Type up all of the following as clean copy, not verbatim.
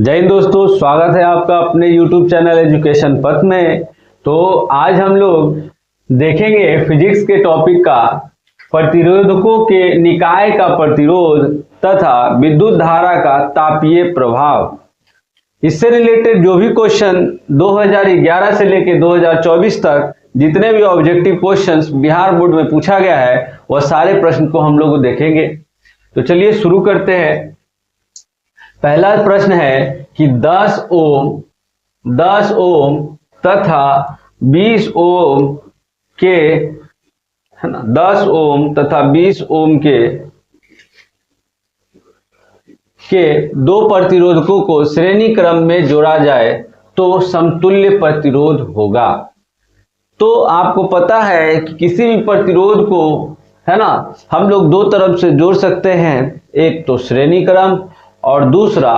जय हिंद दोस्तों, स्वागत है आपका अपने YouTube चैनल एजुकेशन पथ में। तो आज हम लोग देखेंगे फिजिक्स के टॉपिक का प्रतिरोधकों के निकाय का प्रतिरोध तथा विद्युत धारा का तापीय प्रभाव। इससे रिलेटेड जो भी क्वेश्चन 2011 से लेकर 2024 तक जितने भी ऑब्जेक्टिव क्वेश्चंस बिहार बोर्ड में पूछा गया है वह सारे प्रश्न को हम लोग देखेंगे। तो चलिए शुरू करते हैं। पहला प्रश्न है कि 10 ओम तथा 20 ओम के 10 ओम तथा 20 ओम के दो प्रतिरोधकों को श्रेणी क्रम में जोड़ा जाए तो समतुल्य प्रतिरोध होगा। तो आपको पता है कि किसी भी प्रतिरोध को हम लोग दो तरफ से जोड़ सकते हैं, एक तो श्रेणी क्रम और दूसरा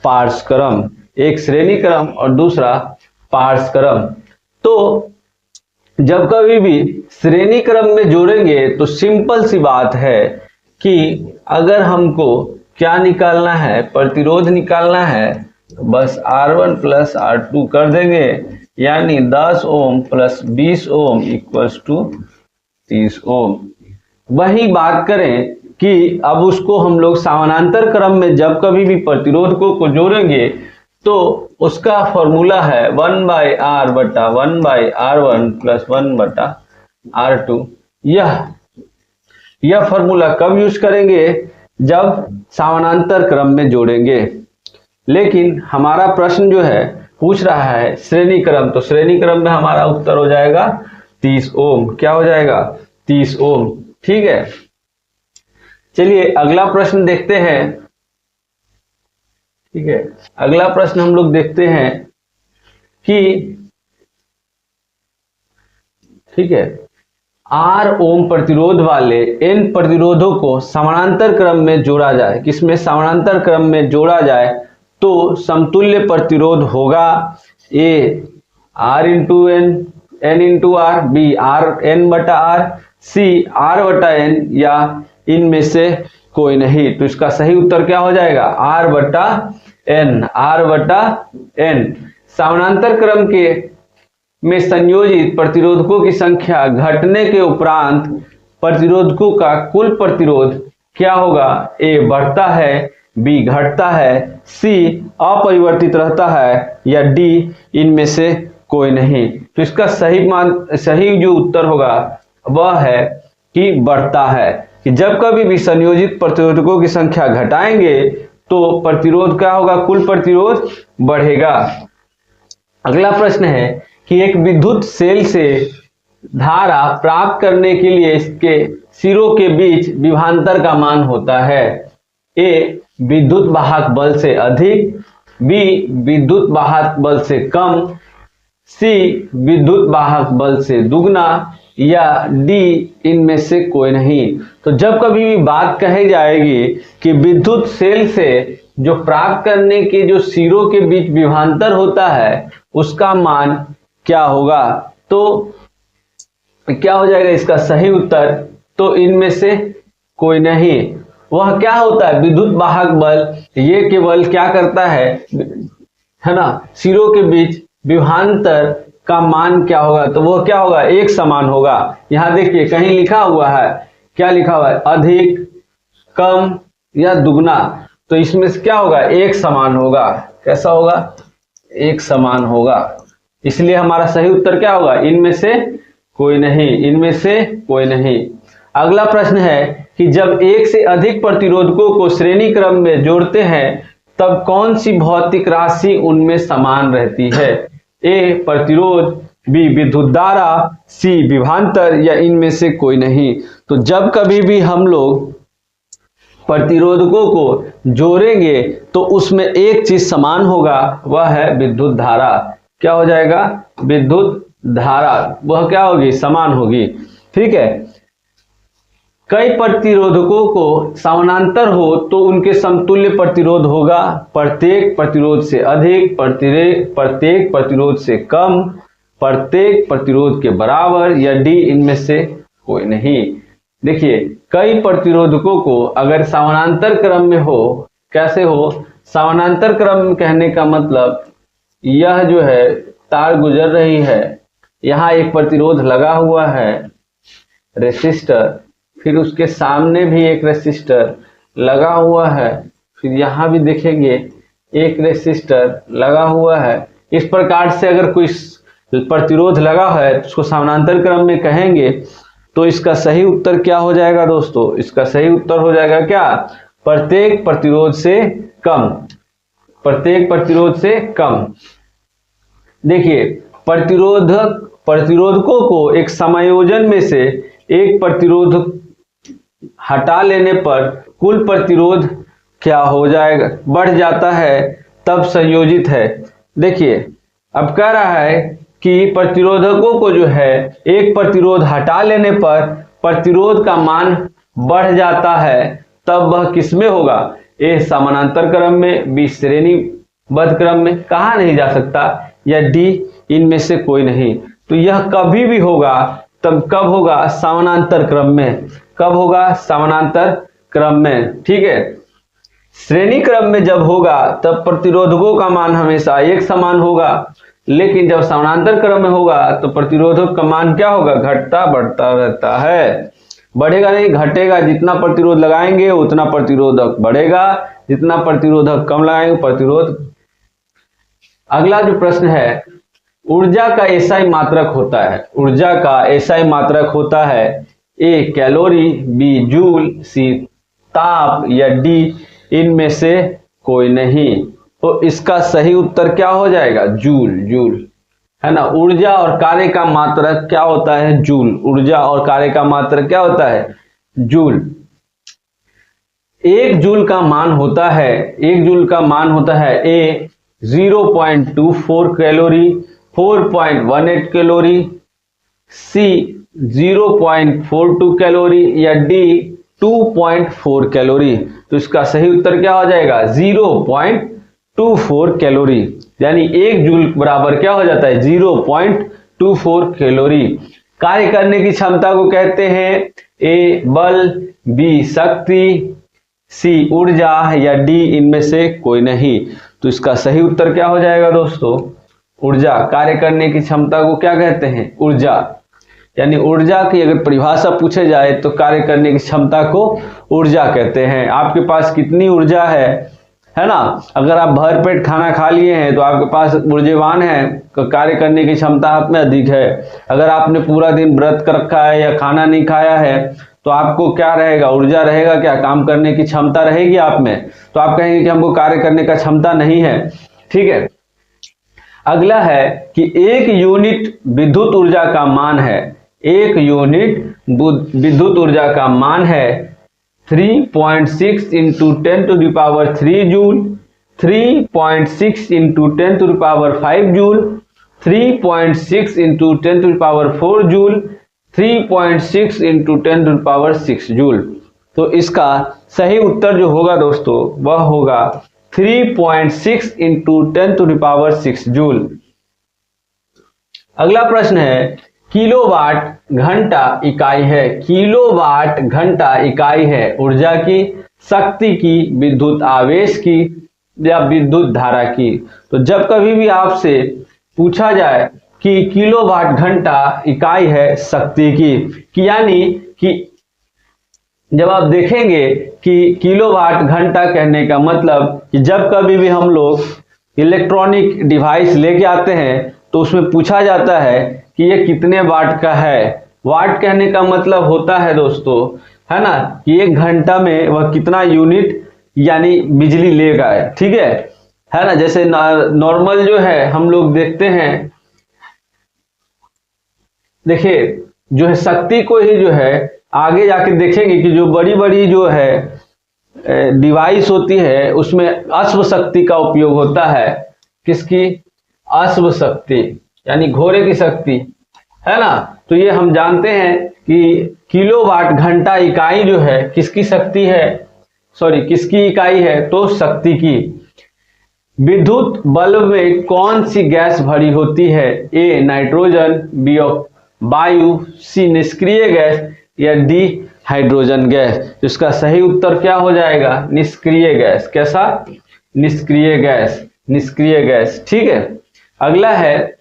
पार्श्व क्रम। एक श्रेणी क्रम और दूसरा पार्श्व क्रम। तो जब कभी भी श्रेणी क्रम में जोड़ेंगे तो सिंपल सी बात है कि अगर हमको क्या निकालना है, प्रतिरोध निकालना है, तो बस R1 प्लस R2 कर देंगे, यानी 10 ohm plus 20 ohm equals to 30 ohm. वही बात करें कि अब उसको हम लोग समानांतर क्रम में जब कभी भी प्रतिरोधकों को जोड़ेंगे तो उसका फॉर्मूला है 1/R बटा 1/R1 प्लस 1/R2। यह फॉर्मूला कब यूज करेंगे? जब समानांतर क्रम में जोड़ेंगे। लेकिन हमारा प्रश्न जो है पूछ रहा है श्रेणी क्रम, तो श्रेणी क्रम में हमारा उत्तर हो जाएगा 30 ओम। क्या हो जाएगा? 30 ओम। ठीक है, चलिए अगला प्रश्न देखते हैं। ठीक है, अगला प्रश्न हम लोग देखते हैं कि R ओम प्रतिरोध वाले N प्रतिरोधों को समानांतर क्रम में जोड़ा जाए। किसमें? समानांतर क्रम में जोड़ा जाए तो समतुल्य प्रतिरोध होगा। A R into N into R, B R N बटा R, C R बटा N या इनमें से कोई नहीं। तो इसका सही उत्तर क्या हो जाएगा? R बटा N। समानांतर क्रम के में संयोजित प्रतिरोधकों की संख्या घटने के उपरांत प्रतिरोधकों का कुल प्रतिरोध क्या होगा? A बढ़ता है, B घटता है, C अपरिवर्तित रहता है या D इनमें से कोई नहीं। तो इसका सही जो उत्तर होगा वह है कि बढ़ता है, कि जब कभी भी संयोजित प्रतिरोधकों की संख्या घटाएंगे तो प्रतिरोध क्या होगा? कुल प्रतिरोध बढ़ेगा। अगला प्रश्न है कि एक विद्युत सेल से धारा प्राप्त करने के लिए इसके सिरों के बीच विभवांतर का मान होता है। A विद्युत वाहक बल से अधिक, B विद्युत वाहक बल से कम, C विद्युत वाहक बल से दुगना या D इनमें से कोई नहीं। तो जब कभी भी बात कही जाएगी कि विद्युत सेल से जो प्राप्त करने के जो सिरों के बीच विभवांतर होता है उसका मान क्या होगा, तो क्या हो जाएगा इसका सही उत्तर? तो इनमें से कोई नहीं। वह क्या होता है? विद्युत वाहक बल। ये केवल क्या करता है सिरों के बीच विभवांतर का मान क्या होगा? तो वो क्या होगा? एक समान होगा। यहां देखिए कहीं लिखा हुआ है, क्या लिखा हुआ है? अधिक, कम या दुगना। तो इसमें से क्या होगा? एक समान होगा। कैसा होगा? एक समान होगा। इसलिए हमारा सही उत्तर क्या होगा? इनमें से कोई नहीं, इनमें से कोई नहीं। अगला प्रश्न है कि जब एक से अधिक प्रतिरोधकों को श्रेणी क्रम में जोड़ते हैं तब कौन सी भौतिक राशि उनमें समान रहती है? A प्रतिरोध, B विद्युत धारा, C विभवांतर या इनमें से कोई नहीं। तो जब कभी भी हम लोग प्रतिरोधकों को जोड़ेंगे तो उसमें एक चीज समान होगा, वह है विद्युत धारा। क्या हो जाएगा? विद्युत धारा वह क्या होगी? समान होगी। ठीक है, कई प्रतिरोधकों को समानांतर हो तो उनके समतुल्य प्रतिरोध होगा। प्रत्येक प्रतिरोध से अधिक, प्रत्येक प्रतिरोध से कम, प्रत्येक प्रतिरोध के बराबर या D इनमें से कोई नहीं। देखिए कई प्रतिरोधकों को अगर समानांतर क्रम में हो, कैसे हो? समानांतर क्रम कहने का मतलब यह जो है तार गुजर रही है, यहाँ एक प्रतिरोध लगा हुआ है रेसिस्टर, फिर उसके सामने भी एक रेसिस्टर लगा हुआ है, फिर यहाँ भी देखेंगे एक रेसिस्टर लगा हुआ है। इस प्रकार से अगर कोई प्रतिरोध लगा है तो उसको समानांतर क्रम में कहेंगे। तो इसका सही उत्तर क्या हो जाएगा दोस्तों? इसका सही उत्तर हो जाएगा क्या? प्रत्येक प्रतिरोध से कम, प्रत्येक प्रतिरोध से कम। देखिए प्रतिरोधकों को एक समायोजन में से एक प्रतिरोध हटा लेने पर कुल प्रतिरोध क्या हो जाएगा? बढ़ जाता है, तब संयोजित है। देखिए अब कह रहा है कि प्रतिरोधकों को जो है एक प्रतिरोध हटा लेने पर प्रतिरोध का मान बढ़ जाता है, तब वह किसमें होगा? ए समानांतर क्रम में, बी श्रेणीबद्ध क्रम में, कहा नहीं जा सकता, या डी इनमें से कोई नहीं। तो यह कभी भी होगा, तब कब होगा? समानांतर क्रम में। कब होगा? समानांतर क्रम में। ठीक है, श्रेणी क्रम में जब होगा तब प्रतिरोधकों का मान हमेशा एक समान होगा, लेकिन जब समानांतर क्रम में होगा तो प्रतिरोधक का मान क्या होगा? घटता बढ़ता रहता है। बढ़ेगा नहीं, घटेगा। जितना प्रतिरोध लगाएंगे उतना प्रतिरोधक बढ़ेगा, जितना प्रतिरोधक कम लगाएंगे प्रतिरोध। अगला जो प्रश्न है, ऊर्जा का एसआई मात्रक होता है। ऊर्जा का एसआई मात्रक होता है ए कैलोरी, बी जूल, सी ताप, या डी इनमें से कोई नहीं। तो इसका सही उत्तर क्या हो जाएगा? जूल। जूल है ना। ऊर्जा और कार्य का मात्रक क्या होता है? जूल। ऊर्जा और कार्य का मात्रक क्या होता है? जूल। एक जूल का मान होता है, एक जूल का मान होता है ए 0.24 कैलोरी, 4.18 कैलोरी, सी 0.42 कैलोरी, या डी 2.4 कैलोरी। तो इसका सही उत्तर क्या हो जाएगा? 0.24 कैलोरी। यानी एक जूल बराबर क्या हो जाता है? 0.24 कैलोरी। कार्य करने की क्षमता को कहते हैं ए बल, बी शक्ति, सी ऊर्जा, या डी इनमें से कोई नहीं। तो इसका सही उत्तर क्या हो जाएगा दोस्तों? ऊर्जा। कार्य करने की क्षमता को क्या कहते हैं? ऊर्जा। यानी ऊर्जा की अगर परिभाषा पूछे जाए तो कार्य करने की क्षमता को ऊर्जा कहते हैं। आपके पास कितनी ऊर्जा है ना। अगर आप भरपेट खाना खा लिए हैं तो आपके पास ऊर्जावान है, कार्य करने की क्षमता आप में अधिक है। अगर आपने पूरा दिन व्रत कर रखा है या खाना नहीं खाया है तो आपको क्या रहेगा? ऊर्जा रहेगा, क्या काम करने की क्षमता रहेगी आप में। तो आप कहेंगे कि हमको कार्य करने का क्षमता नहीं है। ठीक है, अगला है कि एक यूनिट विद्युत ऊर्जा का मान है, एक यूनिट विद्युत ऊर्जा का मान है 3.6 into 10⁻³ joule, 3.6 into 10⁵ joule, 3.6 into 10⁴ joule, 3.6 into 10⁶ joule. तो इसका सही उत्तर जो होगा दोस्तों वह होगा 3.6 इंटू 10⁶ जूल। अगला प्रश्न है, किलोवाट घंटा इकाई है। किलोवाट घंटा इकाई है ऊर्जा की, शक्ति की, विद्युत आवेश की, या विद्युत धारा की। तो जब कभी भी आपसे पूछा जाए कि किलोवाट घंटा इकाई है शक्ति की, यानी कि जब आप देखेंगे कि किलोवाट घंटा कहने का मतलब कि जब कभी भी हम लोग इलेक्ट्रॉनिक डिवाइस लेके आते हैं तो उसमें पूछा जाता है कि ये कितने वाट का है। वाट कहने का मतलब होता है दोस्तों, है ना, कि एक घंटा में वह कितना यूनिट यानी बिजली लेगा। ठीक है ना। जैसे नॉर्मल जो है हम लोग देखते हैं, देखिए जो है शक्ति को ही जो है आगे जाके देखेंगे कि जो बड़ी बड़ी जो है डिवाइस होती है उसमें अश्व शक्ति का उपयोग होता है। किसकी? अश्व शक्ति, यानी घोड़े की शक्ति, है ना। तो ये हम जानते हैं कि किलोवाट घंटा इकाई जो है किसकी शक्ति है, सॉरी किसकी इकाई है? तो शक्ति की। विद्युत बल्ब में कौन सी गैस भरी होती है? ए नाइट्रोजन, बी वायु, सी निष्क्रिय गैस, या डी हाइड्रोजन गैस। तो इसका सही उत्तर क्या हो जाएगा? निष्क्रिय गैस। कैसा? निष्क्रिय गैस, निष्क्रिय गैस। ठीक है, अगला है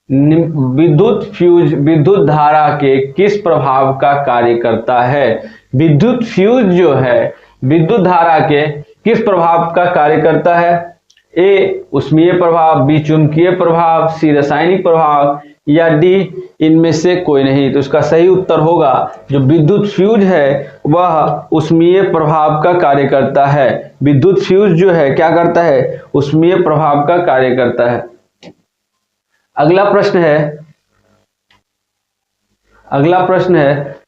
विद्युत फ्यूज विद्युत धारा के किस प्रभाव का कार्य करता है। विद्युत फ्यूज जो है विद्युत धारा के किस प्रभाव का कार्य करता है। ए ऊष्मीय प्रभाव, बी चुंबकीय प्रभाव, सी रासायनिक प्रभाव या डी इनमें से कोई नहीं। तो इसका सही उत्तर होगा जो विद्युत फ्यूज है वह ऊष्मीय प्रभाव का कार्य करता है। विद्युत फ्यूज जो है क्या करता है, ऊष्मीय प्रभाव का कार्य करता है। अगला प्रश्न है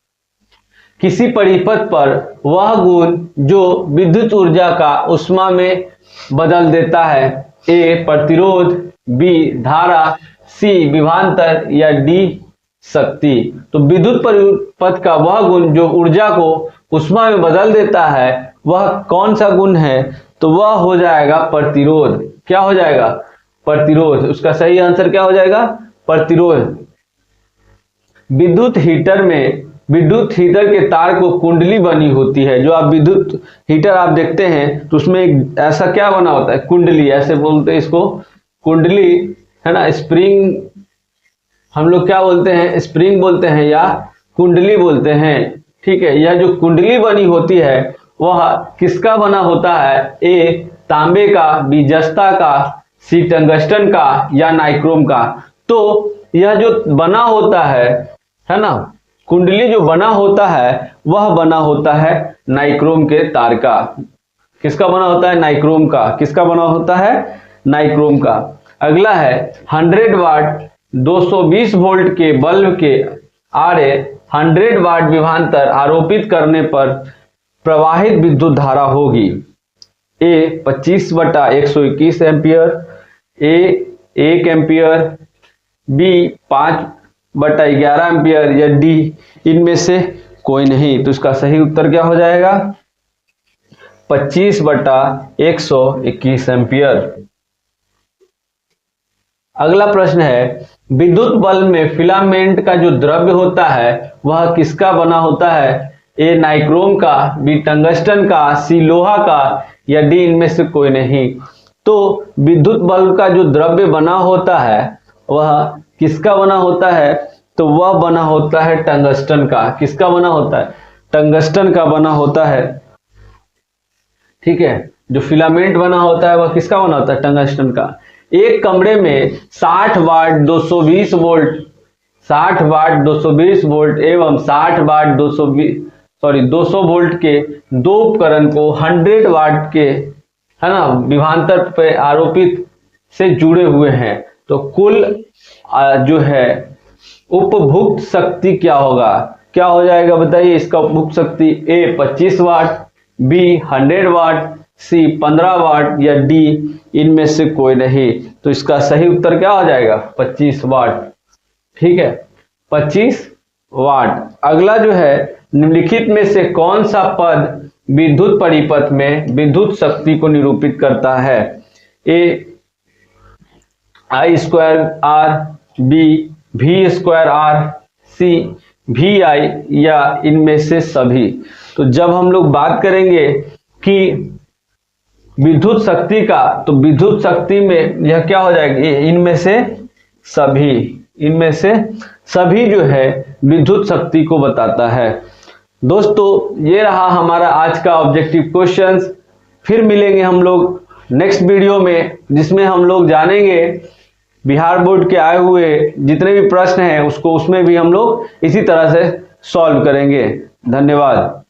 किसी परिपथ पर वह गुण जो विद्युत ऊर्जा का ऊष्मा में बदल देता है। ए प्रतिरोध, बी धारा, सी विभवांतर या डी शक्ति। तो विद्युत परिपथ का वह गुण जो ऊर्जा को ऊष्मा में बदल देता है वह कौन सा गुण है, तो वह हो जाएगा प्रतिरोध। क्या हो जाएगा, प्रतिरोध। उसका सही आंसर क्या हो जाएगा, प्रतिरोध। विद्युत हीटर के तार को कुंडली बनी होती है। जो आप विद्युत हीटर आप देखते हैं तो उसमें एक ऐसा क्या बना होता है, कुंडली, ऐसे बोलते हैं इसको कुंडली, है ना। स्प्रिंग हम लोग क्या बोलते हैं, स्प्रिंग बोलते हैं या कुंडली बोलते हैं। ठीक है, यह जो कुंडली बनी होती है वह किसका बना होता है। ए तांबे का, बी जस्ता का, सी टंगस्टन का या नाइक्रोम का। तो यह जो बना होता है ना, कुंडली जो बना होता है वह बना होता है नाइक्रोम के तार का। किसका बना होता है, नाइक्रोम का। किसका बना होता है, नाइक्रोम का। अगला है 100 वाट 220 वोल्ट के बल्ब के आड़े 100 वाट विभवांतर आरोपित करने पर प्रवाहित विद्युत धारा होगी। ए 25/121 एम्पियर, ए 1 एम्पियर, बी 5/11 एम्पियर या डी इनमें से कोई नहीं। तो इसका सही उत्तर क्या हो जाएगा, 25/121 एम्पियर। अगला प्रश्न है विद्युत बल्ब में फिलामेंट का जो द्रव्य होता है वह किसका बना होता है। ए नाइक्रोम का, बी टंगस्टन का, सी लोहा का या डी इनमें से कोई नहीं। तो विद्युत बल्ब का जो द्रव्य बना होता है वह किसका बना होता है, तो वह बना होता है टंगस्टन का। किसका बना होता है, टंगस्टन का बना होता है। ठीक है, जो फिलामेंट बना होता है वह किसका बना होता है, टंगस्टन का। एक कमरे में 60 वाट 220 वोल्ट 60 वाट 220 वोल्ट एवं 60 वाट 200 वोल्ट के दो उपकरण को 100 वाट के, है ना, विभवांतर पे आरोपित से जुड़े हुए हैं। तो कुल जो है उपभुक्त शक्ति क्या होगा, क्या हो जाएगा बताइए इसका उपभुक्त शक्ति। ए 25 वाट, बी 100 वाट, सी 15 वाट या डी इनमें से कोई नहीं। तो इसका सही उत्तर क्या हो जाएगा, 25 वाट। ठीक है, 25 वाट। अगला जो है निम्नलिखित में से कौन सा पद विद्युत परिपथ में विद्युत शक्ति को निरूपित करता है। ए I²R, बी V²R, सी VI या इनमें से सभी। तो जब हम लोग बात करेंगे कि विद्युत शक्ति का, तो विद्युत शक्ति में यह क्या हो जाएगी, इनमें से सभी जो है विद्युत शक्ति को बताता है। दोस्तों ये रहा हमारा आज का ऑब्जेक्टिव क्वेश्चंस। फिर मिलेंगे हम लोग नेक्स्ट वीडियो में जिसमें हम लोग जानेंगे बिहार बोर्ड के आए हुए जितने भी प्रश्न हैं उसमें भी हम लोग इसी तरह से सॉल्व करेंगे। धन्यवाद।